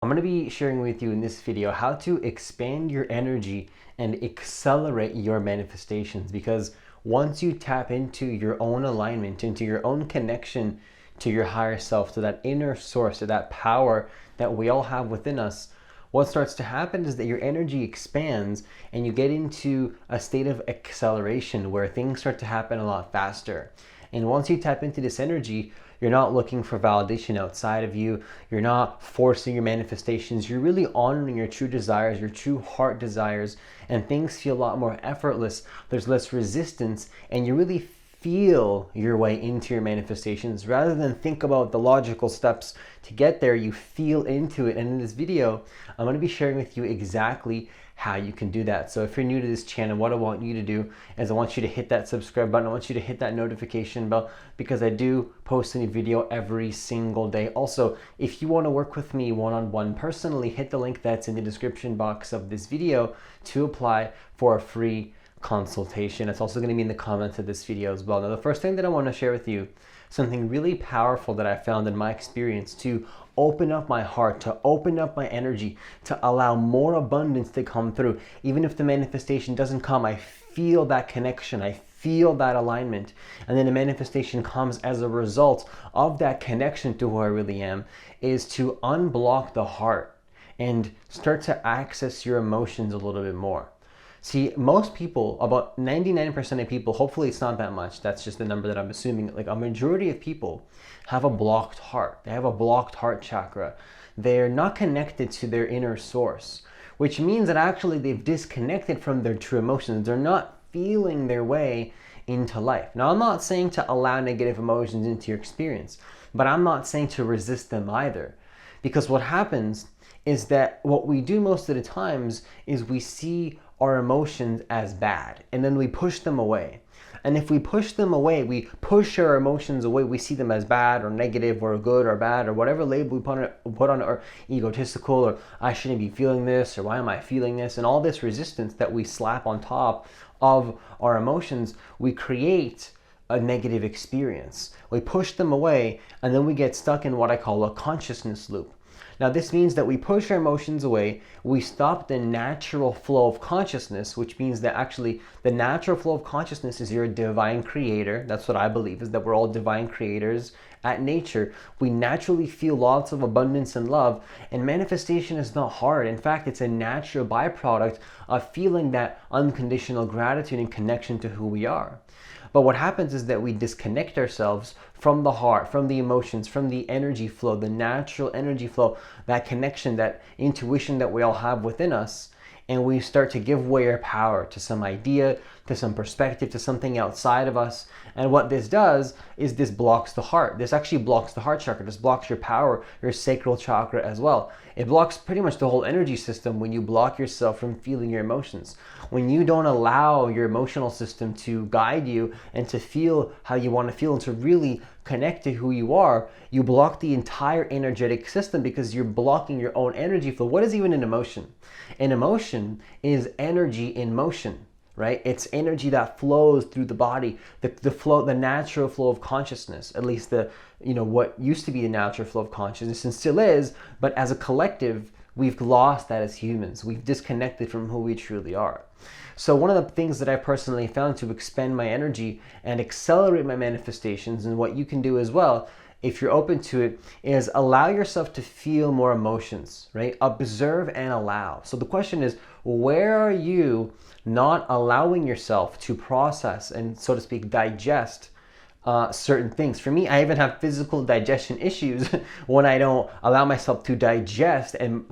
I'm going to be sharing with you in this video how to expand your energy and accelerate your manifestations, because once you tap into your own alignment, into your own connection to your higher self, to that inner source, to that power that we all have within us, what starts to happen is that your energy expands and you get into a state of acceleration where things start to happen a lot faster. And once you tap into this energy, you're not looking for validation outside of you. You're not forcing your manifestations. You're really honoring your true desires, your true heart desires, and things feel a lot more effortless. There's less resistance, and you really feel your way into your manifestations. Rather than think about the logical steps to get there, you feel into it. And in this video, I'm going to be sharing with you exactly how you can do that. So if you're new to this channel, what I want you to do is I want you to hit that subscribe button. I want you to hit that notification bell, because I do post a new video every single day. Also, if you want to work with me one-on-one personally, hit the link that's in the description box of this video to apply for a free consultation. It's also going to be in the comments of this video as well. Now, the first thing that I want to share with you, something really powerful that I found in my experience to open up my heart, to open up my energy, to allow more abundance to come through. Even if the manifestation doesn't come, I feel that connection, I feel that alignment, and then the manifestation comes as a result of that connection to who I really am, is to unblock the heart and start to access your emotions a little bit more. See, most people, about 99% of people, hopefully it's not that much, that's just the number that I'm assuming, like a majority of people have a blocked heart. They have a blocked heart chakra. They're not connected to their inner source, which means that actually they've disconnected from their true emotions. They're not feeling their way into life. Now, I'm not saying to allow negative emotions into your experience, but I'm not saying to resist them either. Because what happens is that what we do most of the times is we see our emotions as bad, and then we push them away. And if we push them away, we push our emotions away, we see them as bad or negative or good or bad or whatever label we put on it, or egotistical, or I shouldn't be feeling this, or why am I feeling this, and all this resistance that we slap on top of our emotions, we create a negative experience. We push them away, and then we get stuck in what I call a consciousness loop. Now, this means that we push our emotions away, we stop the natural flow of consciousness, which means that actually the natural flow of consciousness is your divine creator. That's what I believe, is that we're all divine creators at nature. We naturally feel lots of abundance and love, and manifestation is not hard. In fact, it's a natural byproduct of feeling that unconditional gratitude and connection to who we are. But what happens is that we disconnect ourselves from the heart, from the emotions, from the energy flow, the natural energy flow, that connection, that intuition that we all have within us, and we start to give away our power to some idea, to some perspective, to something outside of us. And what this does is this blocks the heart. This actually blocks the heart chakra. This blocks your power, your sacral chakra as well. It blocks pretty much the whole energy system when you block yourself from feeling your emotions. When you don't allow your emotional system to guide you and to feel how you want to feel and to really connect to who you are, you block the entire energetic system, because you're blocking your own energy flow. What is even an emotion? An emotion is energy in motion, right? It's energy that flows through the body, the natural flow of consciousness, at least what used to be the natural flow of consciousness and still is, but as a collective, we've lost that as humans. We've disconnected from who we truly are. So one of the things that I personally found to expand my energy and accelerate my manifestations, and what you can do as well, if you're open to it, is allow yourself to feel more emotions, right? Observe and allow. So the question is, where are you not allowing yourself to process and, so to speak, digest certain things? For me, I even have physical digestion issues when I don't allow myself to digest and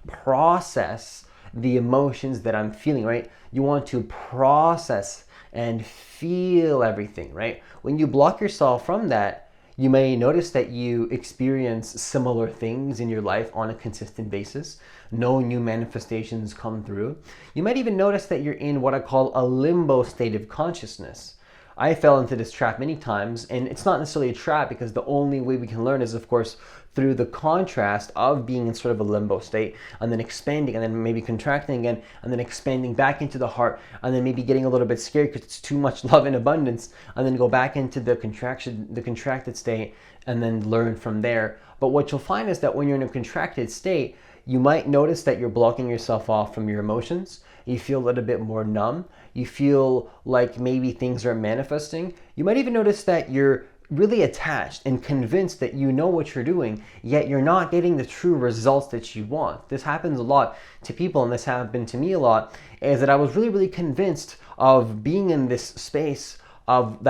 process the emotions that I'm feeling, right? You want to process and feel everything, right? When you block yourself from that, you may notice that you experience similar things in your life on a consistent basis. No new manifestations come through. You might even notice that you're in what I call a limbo state of consciousness. I fell into this trap many times, and it's not necessarily a trap because the only way we can learn is, of course, through the contrast of being in sort of a limbo state and then expanding and then maybe contracting again and then expanding back into the heart and then maybe getting a little bit scared because it's too much love and abundance and then go back into the contracted state and then learn from there. But what you'll find is that when you're in a contracted state, you might notice that you're blocking yourself off from your emotions. You feel a little bit more numb. You feel like maybe things are manifesting. You might even notice that you're really attached and convinced that you know what you're doing, yet you're not getting the true results that you want. This happens a lot to people, and this happened to me a lot, is that I was really convinced of being in this space of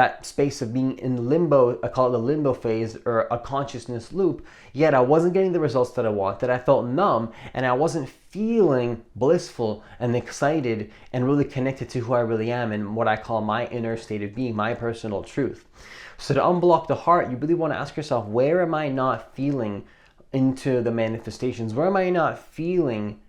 being in limbo. I call it the limbo phase or a consciousness loop, yet I wasn't getting the results that I wanted. I felt numb and I wasn't feeling blissful and excited and really connected to who I really am and what I call my inner state of being, my personal truth. So to unblock the heart, you really want to ask yourself, where am I not feeling into the manifestations? Where am I not feeling,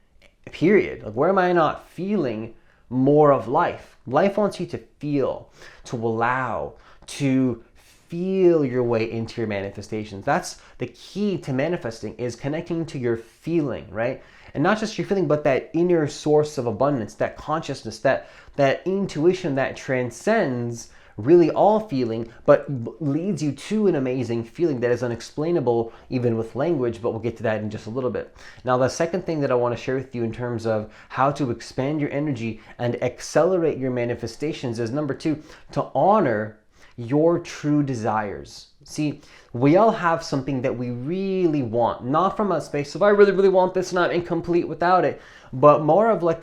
period? Like, where am I not feeling more of life? Life wants you to feel, to allow, to feel your way into your manifestations. That's the key to manifesting, is connecting to your feeling, right? And not just your feeling, but that inner source of abundance, that consciousness, that intuition that transcends really all feeling, but leads you to an amazing feeling that is unexplainable even with language, but we'll get to that in just a little bit. Now, the second thing that I want to share with you in terms of how to expand your energy and accelerate your manifestations is, number 2, to honor your true desires. See, we all have something that we really want, not from a space of I really want this and I'm incomplete without it, but more of like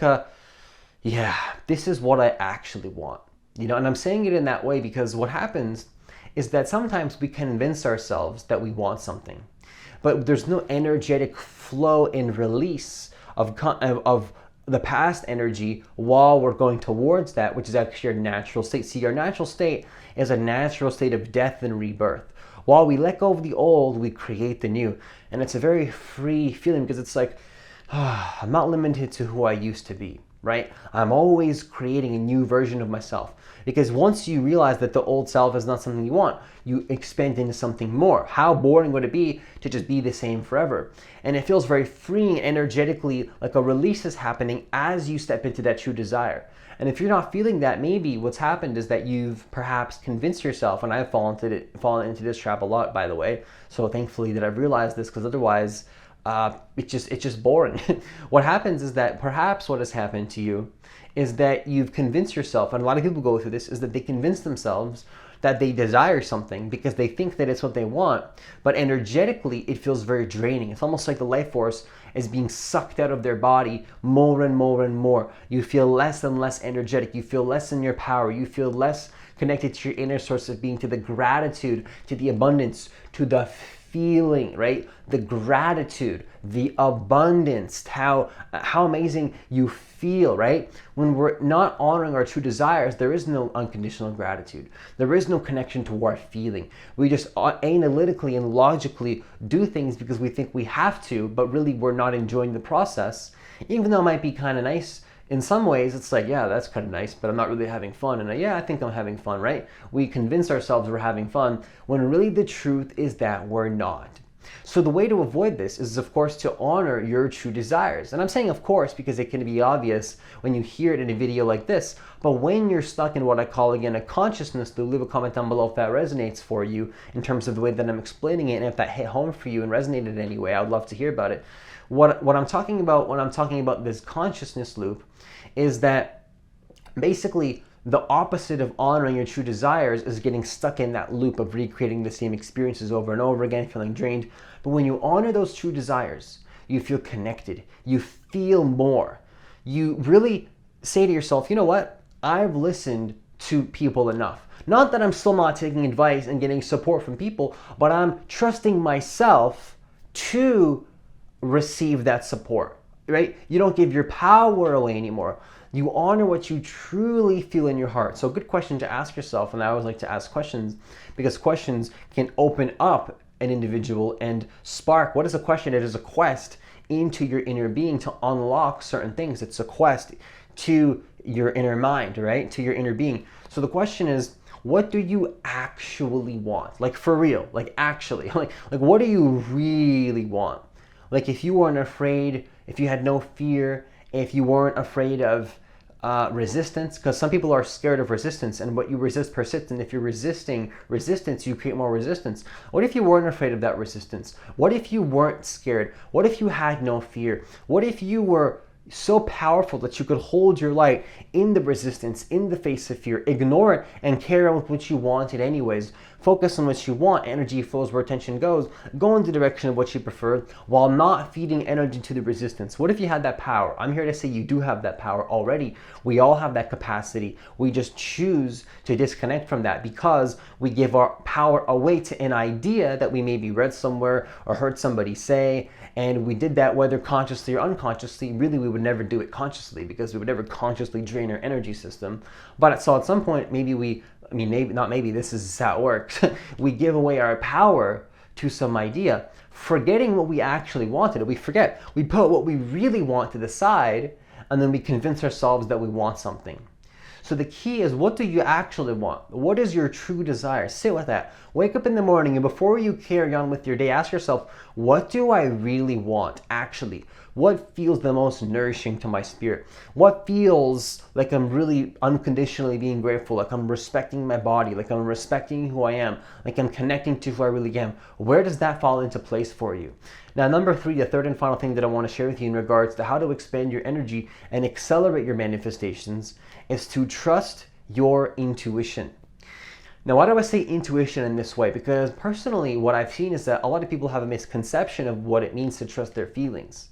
this is what I actually want. And I'm saying it in that way because what happens is that sometimes we convince ourselves that we want something, but there's no energetic flow and release of the past energy while we're going towards that, which is actually our natural state. See, our natural state is a natural state of death and rebirth. While we let go of the old, we create the new. And it's a very free feeling because it's like, I'm not limited to who I used to be, right? I'm always creating a new version of myself. Because once you realize that the old self is not something you want, you expand into something more. How boring would it be to just be the same forever? And it feels very freeing energetically, like a release is happening as you step into that true desire. And if you're not feeling that, maybe what's happened is that you've perhaps convinced yourself, and I've fallen into this trap a lot, by the way. So thankfully that I've realized this, because otherwise it's just boring. What happens is that perhaps what has happened to you is that you've convinced yourself, and a lot of people go through this, is that they convince themselves that they desire something because they think that it's what they want, but energetically it feels very draining. It's almost like the life force is being sucked out of their body more and more and more. You feel less and less energetic. You feel less in your power. You feel less connected to your inner source of being, to the gratitude, to the abundance, to the feeling, right? The gratitude, the abundance, how amazing you feel, right? When we're not honoring our true desires, there is no unconditional gratitude. There is no connection to our feeling. We just analytically and logically do things because we think we have to, but really we're not enjoying the process. Even though it might be kind of nice in some ways, it's like, yeah, that's kind of nice, but I'm not really having fun. And I think I'm having fun, right? We convince ourselves we're having fun when really the truth is that we're not. So the way to avoid this is, of course, to honor your true desires. And I'm saying of course because it can be obvious when you hear it in a video like this, but when you're stuck in what I call, again, a consciousness loop, leave a comment down below if that resonates for you in terms of the way that I'm explaining it, and if that hit home for you and resonated in any way, I would love to hear about it. What I'm talking about when I'm talking about this consciousness loop is that basically the opposite of honoring your true desires is getting stuck in that loop of recreating the same experiences over and over again, feeling drained. But when you honor those true desires, you feel connected, you feel more. You really say to yourself, you know what? I've listened to people enough. Not that I'm still not taking advice and getting support from people, but I'm trusting myself to receive that support, right? You don't give your power away anymore. You honor what you truly feel in your heart. So a good question to ask yourself, and I always like to ask questions because questions can open up an individual and spark. What is a question? It is a quest into your inner being to unlock certain things. It's a quest to your inner mind, right? To your inner being. So the question is, what do you actually want? Like for real, like actually, like what do you really want? Like if you weren't afraid, if you had no fear, if you weren't afraid of resistance, because some people are scared of resistance, and what you resist persists, and if you're resisting resistance, you create more resistance. What if you weren't afraid of that resistance? What if you weren't scared? What if you had no fear? What if you were so powerful that you could hold your light in the resistance, in the face of fear, ignore it and carry on with what you wanted anyways? Focus on what you want, energy flows where attention goes, go in the direction of what you prefer while not feeding energy to the resistance. What if you had that power? I'm here to say you do have that power already. We all have that capacity. We just choose to disconnect from that because we give our power away to an idea that we maybe read somewhere or heard somebody say, and we did that whether consciously or unconsciously. Really, we would never do it consciously because we would never consciously drain our energy system. But so at some point, this is how it works. We give away our power to some idea, forgetting what we actually wanted. We forget. We put what we really want to the side, and then we convince ourselves that we want something. So the key is, what do you actually want? What is your true desire? Sit with that. Wake up in the morning, and before you carry on with your day, ask yourself, what do I really want, actually? What feels the most nourishing to my spirit? What feels like I'm really unconditionally being grateful, like I'm respecting my body, like I'm respecting who I am, like I'm connecting to who I really am? Where does that fall into place for you? Now, number 3, the third and final thing that I want to share with you in regards to how to expand your energy and accelerate your manifestations is to trust your intuition. Now, why do I say intuition in this way? Because personally, what I've seen is that a lot of people have a misconception of what it means to trust their feelings.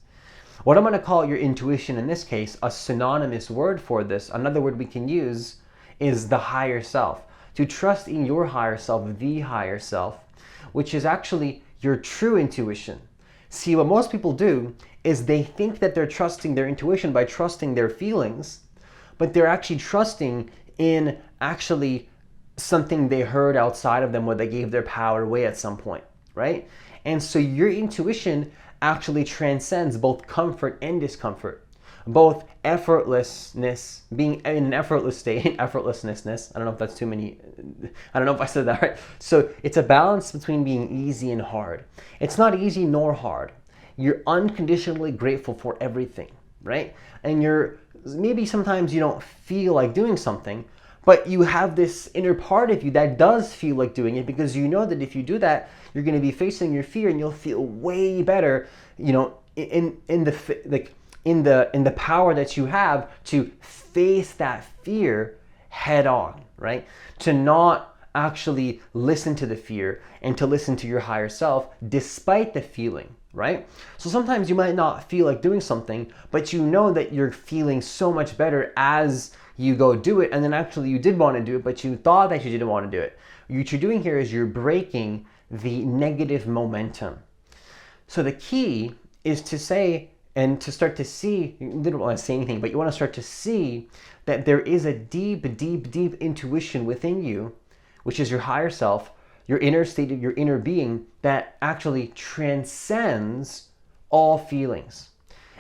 What I'm going to call your intuition in this case, a synonymous word for this, another word we can use, is the higher self. To trust in your higher self, the higher self, which is actually your true intuition. See, what most people do is they think that they're trusting their intuition by trusting their feelings, but they're actually trusting in actually something they heard outside of them where they gave their power away at some point, right? And so your intuition actually transcends both comfort and discomfort, both effortlessness, being in an effortless state, effortlessness. I don't know if that's too many, I don't know if I said that right. So it's a balance between being easy and hard. It's not easy nor hard. You're unconditionally grateful for everything, right? And maybe sometimes you don't feel like doing something, but you have this inner part of you that does feel like doing it, because you know that if you do that, you're going to be facing your fear and you'll feel way better, in the power that you have to face that fear head on, right? To not actually listen to the fear and to listen to your higher self despite the feeling, right? So sometimes you might not feel like doing something, but you know that you're feeling so much better as you go do it, and then actually you did want to do it, but you thought that you didn't want to do it. What you're doing here is you're breaking the negative momentum. So the key is to say, and to start to see, you didn't want to say anything, but you want to start to see that there is a deep, deep, deep intuition within you, which is your higher self, your inner state of your inner being, that actually transcends all feelings.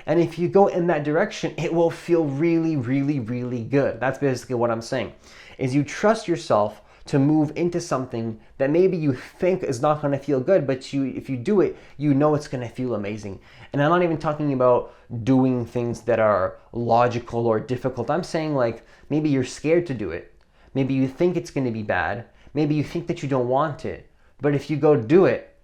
And if you go in that direction, it will feel really, really, really good. That's basically what I'm saying, is you trust yourself to move into something that maybe you think is not going to feel good, but if you do it, you know it's going to feel amazing. And I'm not even talking about doing things that are logical or difficult. I'm saying, like, maybe you're scared to do it. Maybe you think it's going to be bad. Maybe you think that you don't want it. But if you go do it,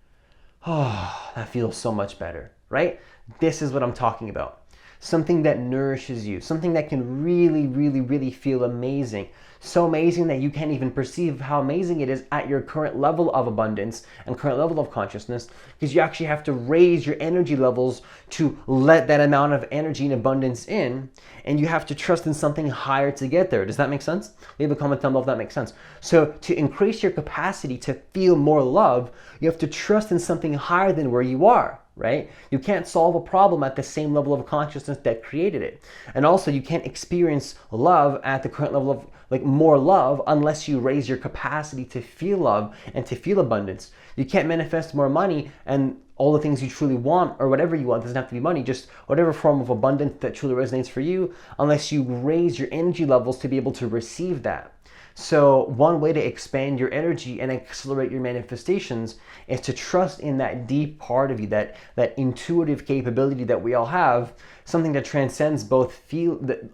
oh, that feels so much better, right? This is what I'm talking about. Something that nourishes you, something that can really, really, really feel amazing. So amazing that you can't even perceive how amazing it is at your current level of abundance and current level of consciousness, because you actually have to raise your energy levels to let that amount of energy and abundance in, and you have to trust in something higher to get there. Does that make sense? Leave a comment down below if that makes sense. So to increase your capacity to feel more love, you have to trust in something higher than where you are. Right? You can't solve a problem at the same level of consciousness that created it. And also you can't experience love at the current level of, like, more love, unless you raise your capacity to feel love and to feel abundance. You can't manifest more money and all the things you truly want, or whatever you want. It doesn't have to be money, just whatever form of abundance that truly resonates for you, unless you raise your energy levels to be able to receive that. So one way to expand your energy and accelerate your manifestations is to trust in that deep part of you, that intuitive capability that we all have, something that transcends both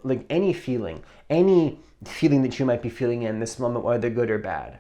like any feeling that you might be feeling in this moment, whether good or bad.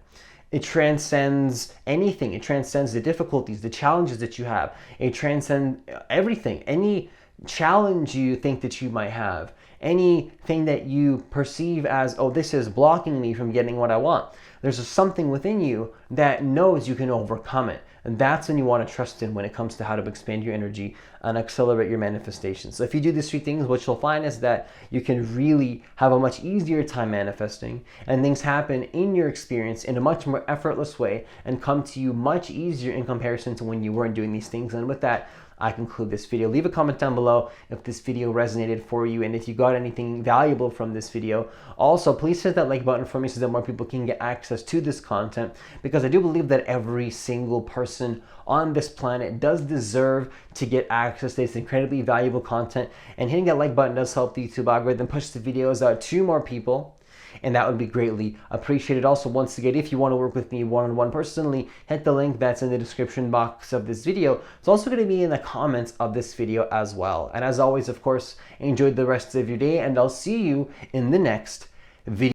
It transcends anything. It transcends the difficulties, the challenges that you have. It transcends everything. Any challenge you think that you might have, anything that you perceive as, oh, this is blocking me from getting what I want. There's something within you that knows you can overcome it. And that's when you want to trust in when it comes to how to expand your energy and accelerate your manifestations. So if you do these 3 things, what you'll find is that you can really have a much easier time manifesting, and things happen in your experience in a much more effortless way and come to you much easier in comparison to when you weren't doing these things. And with that, I conclude this video. Leave a comment down below if this video resonated for you and if you got anything valuable from this video. Also, please hit that like button for me so that more people can get access to this content, because I do believe that every single person on this planet does deserve to get access to this incredibly valuable content, and hitting that like button does help the YouTube algorithm push the videos out to more people, and that would be greatly appreciated. Also, once again, if you want to work with me one-on-one personally, hit the link that's in the description box of this video. It's also going to be in the comments of this video as well. And as always, of course, enjoy the rest of your day, and I'll see you in the next video.